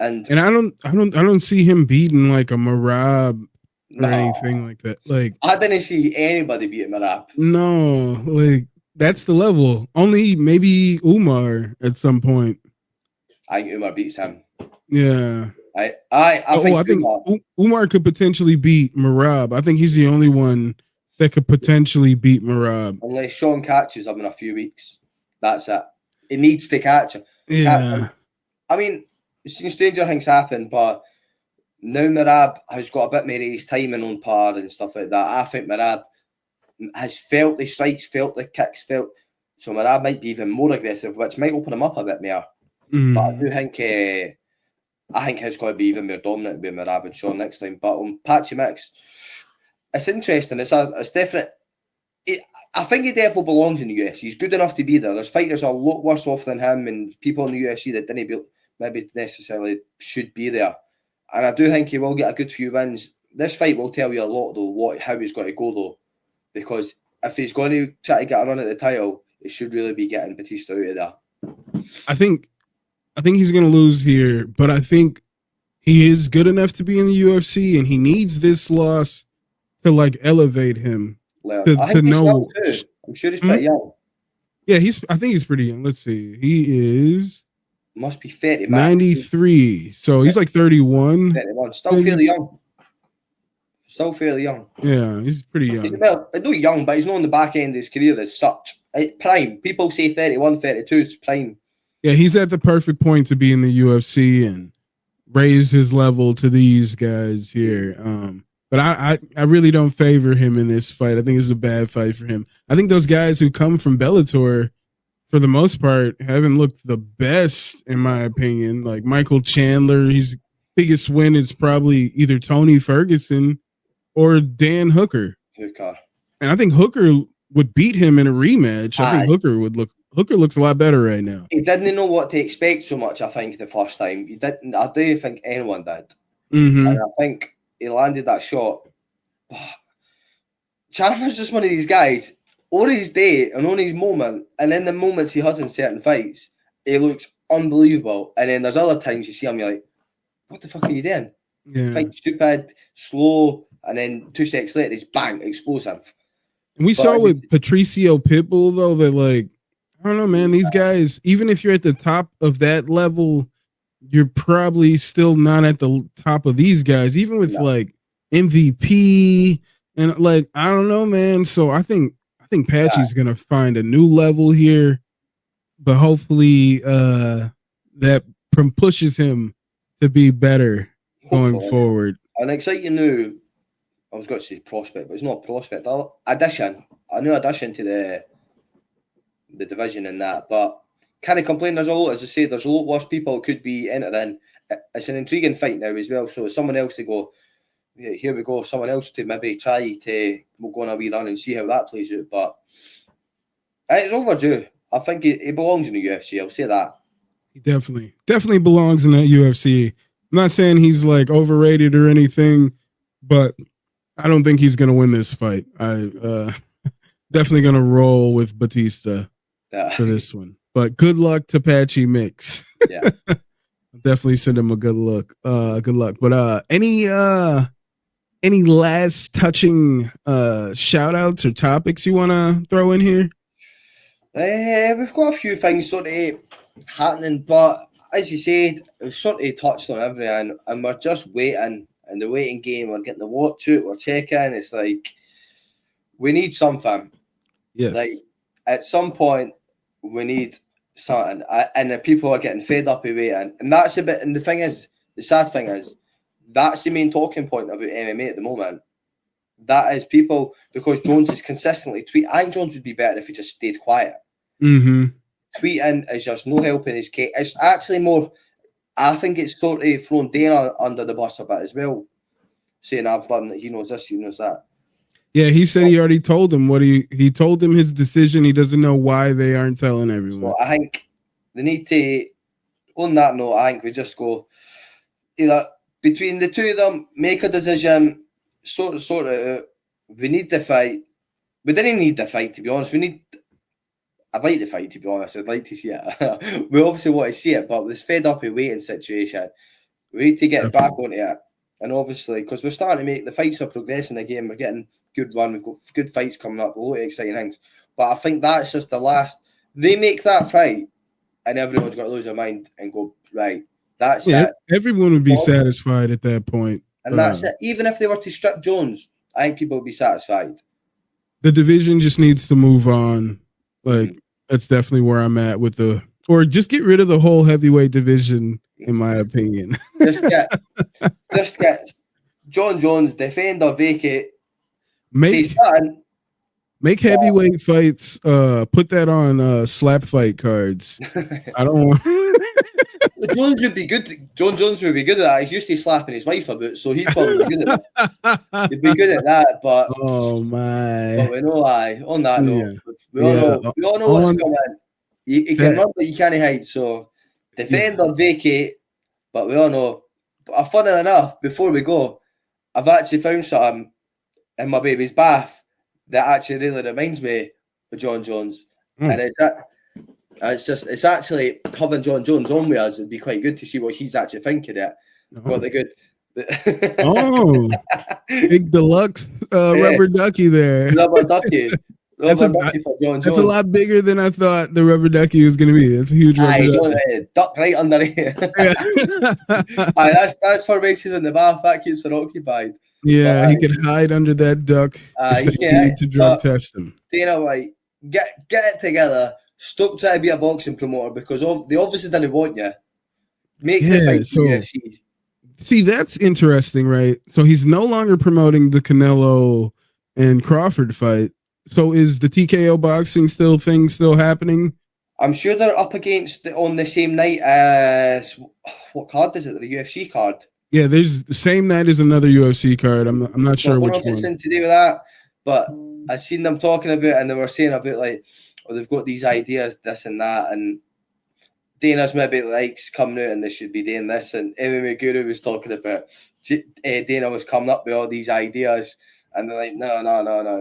And I don't see him beating like a Merab or anything like that. Like I didn't see anybody beating Merab. No, like that's the level. Only maybe Umar at some point. I think Umar beats him. Yeah. I think Umar could potentially beat Merab. I think he's the only one that could potentially beat Merab. Unless Sean catches him in a few weeks. That's it. He needs to catch him. Yeah. I mean, we've seen stranger things happen, but now Merab has got a bit more of his timing on par and stuff like that. I think Merab has felt the strikes, felt the kicks, so Merab might be even more aggressive, which might open him up a bit more. But I do think he's got to be even more dominant with Merab and Sean next time. But on Patchy Mix, it's interesting. It's definite. I think he definitely belongs in the UFC. He's good enough to be there. There's fighters a lot worse off than him, and people in the UFC that didn't maybe necessarily should be there. And I do think he will get a good few wins. This fight will tell you a lot, though, how he's got to go, though. Because if he's going to try to get a run at the title, it should really be getting Batista out of there. I think he's going to lose here, but I think he is good enough to be in the UFC, and he needs this loss to like elevate him. To know. I'm sure he's pretty young. Yeah, I think he's pretty young. Let's see. He is must be 30. 93. So he's like 31. 31. Still fairly young. Yeah, he's pretty young. He's not young, but he's not on the back end of his career as such. Prime. People say 31, 32 is prime. Yeah, he's at the perfect point to be in the UFC and raise his level to these guys here. But I really don't favor him in this fight. I think it's a bad fight for him. I think those guys who come from Bellator, for the most part, haven't looked the best, in my opinion. Like Michael Chandler, his biggest win is probably either Tony Ferguson or Dan Hooker. And I think Hooker would beat him in a rematch. I think Hooker looks a lot better right now. He didn't know what to expect so much, I think, the first time. I don't think anyone did. Mm-hmm. And I think he landed that shot. Chandler's just one of these guys, on his day and on his moment, and in the moments he has in certain fights, he looks unbelievable. And then there's other times you see him, you're like, what the fuck are you doing? Yeah. Fight stupid, slow, and then 2 seconds later, he's bang, explosive. And we saw with Patricio Pitbull, though, that like, I don't know, man, these guys, even if you're at the top of that level, you're probably still not at the top of these guys, even with like MVP and like, I don't know, man. So I think Patchy's gonna find a new level here, but hopefully that pushes him to be better going forward. An exciting new, I was going to say prospect, but it's not a prospect. A new addition to the division in that, but can't complain. There's a lot, as I say, there's a lot worse people could be entering. It's an intriguing fight now as well. So someone else to go, yeah, here we go. Someone else to maybe try to, we'll go on a wee run and see how that plays out. But it's overdue. I think he belongs in the UFC. I'll say that. He definitely belongs in that UFC. I'm not saying he's like overrated or anything, but I don't think he's going to win this fight. I definitely going to roll with Batista for this one. But good luck to Patchy Mix. Yeah. Definitely send him a good look. Good luck. But any last touching shout outs or topics you want to throw in here? We've got a few things sort of happening, but as you said, we've sort of touched on everything, and we're just waiting in the waiting game. We're getting the watch it, we're checking. It's like we need something. Yes. Like at some point, we need something, and the people are getting fed up of waiting, and that's a bit. And the thing is, the sad thing is, that's the main talking point about MMA at the moment. That is people because Jones is consistently tweet. I think Jones would be better if he just stayed quiet. Mm-hmm. Tweeting is just no helping his case. It's actually more. I think it's sort of thrown Dana under the bus a bit as well, saying I've done that. He knows this, he knows that. Yeah, he said he already told him what he told him his decision. He doesn't know why they aren't telling everyone. So I think they need to. On that note, I think we just go either between the two of them, make a decision. Sort of. We need the fight. We didn't need the fight, to be honest. I'd like the fight, to be honest. I'd like to see it. We obviously want to see it, but this fed up and waiting situation, we need to get back onto it. And obviously, because we're starting to make the fights are progressing again, we're getting good run. We've got good fights coming up, a lot of exciting things. But I think that's just the last. They make that fight, and everyone's got to lose their mind and go, right, that's it. Everyone would be satisfied at that point. And that's it. Even if they were to strip Jones, I think people would be satisfied. The division just needs to move on. Like, that's definitely where I'm at with or just get rid of the whole heavyweight division, in my opinion. just get Jon Jones, defend or vacate. Make heavyweight fights, put that on slap fight cards. I don't want Jones would be good. Jon Jones would be good at that. He used to slapping his wife about, so he'd probably be good at that. He'd be good at that, but oh my! But we know why. On that note, we all know what's coming. You can run, but you can't hide. So defend or vacate. But we all know. But funnily enough, before we go, I've actually found something in my baby's bath that actually really reminds me of Jon Jones, and it's actually having Jon Jones on with us. It'd be quite good to see what he's actually thinking of it. Got the good. Big deluxe rubber ducky there. Rubber ducky. That's a lot bigger than I thought the rubber ducky was going to be. It's a huge rubber ducky. Duck right under here. That's for when she's in the bath. That keeps her occupied. Yeah, he could hide under that duck. If they need to drug test him. Dana White, get it together. Stop trying to be a boxing promoter because they obviously didn't want you. Make the fight UFC. See, that's interesting, right? So he's no longer promoting the Canelo and Crawford fight. So is the TKO boxing still happening? I'm sure they're up against on the same night as what card is it? The UFC card. Yeah, there's the same night as another UFC card. I'm not sure which one. It's to do with that, but I seen them talking about it and they were saying about like, oh, they've got these ideas, this and that, and Dana's maybe likes coming out and they should be doing this. And MMA Guru was talking about Dana was coming up with all these ideas. And they're like, no.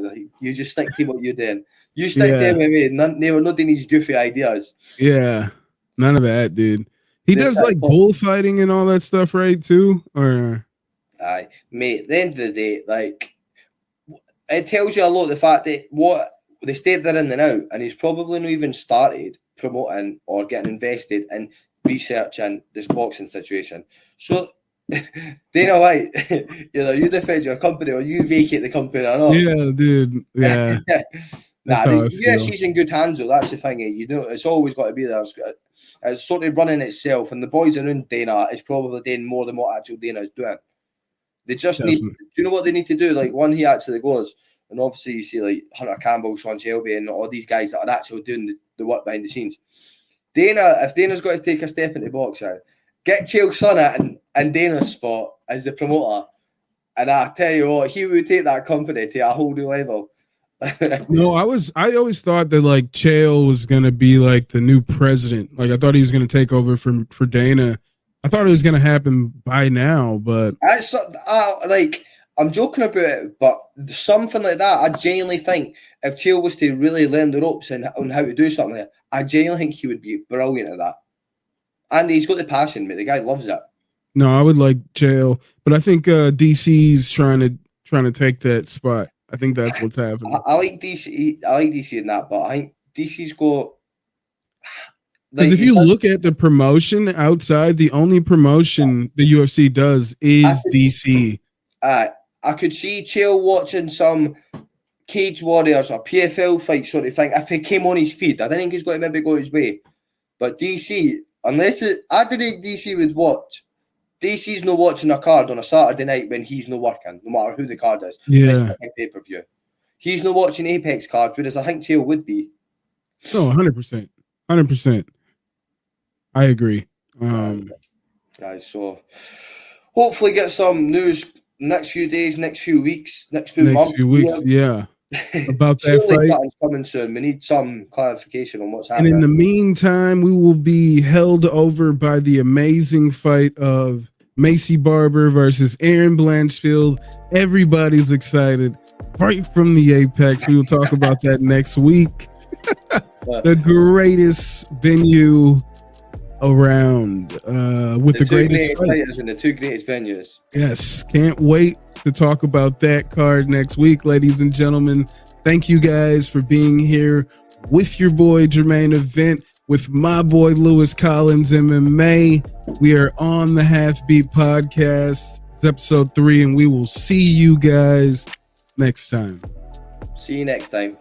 Like, you just stick to what you're doing. You stick to MMA. Not doing these goofy ideas. Yeah. None of that, dude. He does like bullfighting and all that stuff, right, too? Or aye. Mate, at the end of the day, like, it tells you a lot the fact that what the state they're in and out, and he's probably not even started promoting or getting invested in researching this boxing situation. So Dana White, either you defend your company or you vacate the company or not. Yeah, dude. Yeah. UFC's in good hands though. That's the thing. You know, it's always got to be there. It's sort of running itself, and the boys around Dana is probably doing more than what actual Dana is doing. They just need. Do you know what they need to do? Like one, he actually goes, and obviously you see like Hunter Campbell, Sean Shelby, and all these guys that are actually doing the work behind the scenes. If Dana's got to take a step into boxing, get Chael Sonnen and Dana's spot as the promoter, and I tell you what, he would take that company to a whole new level. No, I always thought that like Chael was gonna be like the new president. Like I thought he was gonna take over for Dana. I thought it was gonna happen by now, but like I'm joking about it, but something like that, I genuinely think if Chael was to really learn the ropes and on how to do something like that, I genuinely think he would be brilliant at that. And he's got the passion, mate. The guy loves it. No, I would like Chael, but I think DC's trying to take that spot. I think that's what's happening. I like DC. I like DC in that, but I think DC's got. Because if you look at the promotion outside, the only promotion the UFC does is DC. I could see Chael watching some Cage Warriors or PFL fight sort of thing if he came on his feed. I don't think he's got to maybe go his way. But DC, I don't think DC would watch. DC's not watching a card on a Saturday night when he's not working, no matter who the card is. Yeah. Pay-per-view. He's not watching Apex cards, whereas I think Chael would be. No, 100%. 100%. I agree. Guys, so hopefully get some news next few days, next few weeks, next few months. Yeah. About that fight. Coming soon. We need some clarification on what's happening. And in the meantime, we will be held over by the amazing fight of Macy Barber versus Aaron Blanchfield. Everybody's excited. Right from the Apex. We will talk about that next week. The greatest venue around with the greatest fighters in the two greatest venues. Yes, can't wait to talk about that card next week, ladies and gentlemen. Thank you guys for being here with your boy Jermaine Event, with my boy Lewis Collins MMA. We are on the Half Beat Podcast. It's episode 3, and we will see you guys next time. See you next time.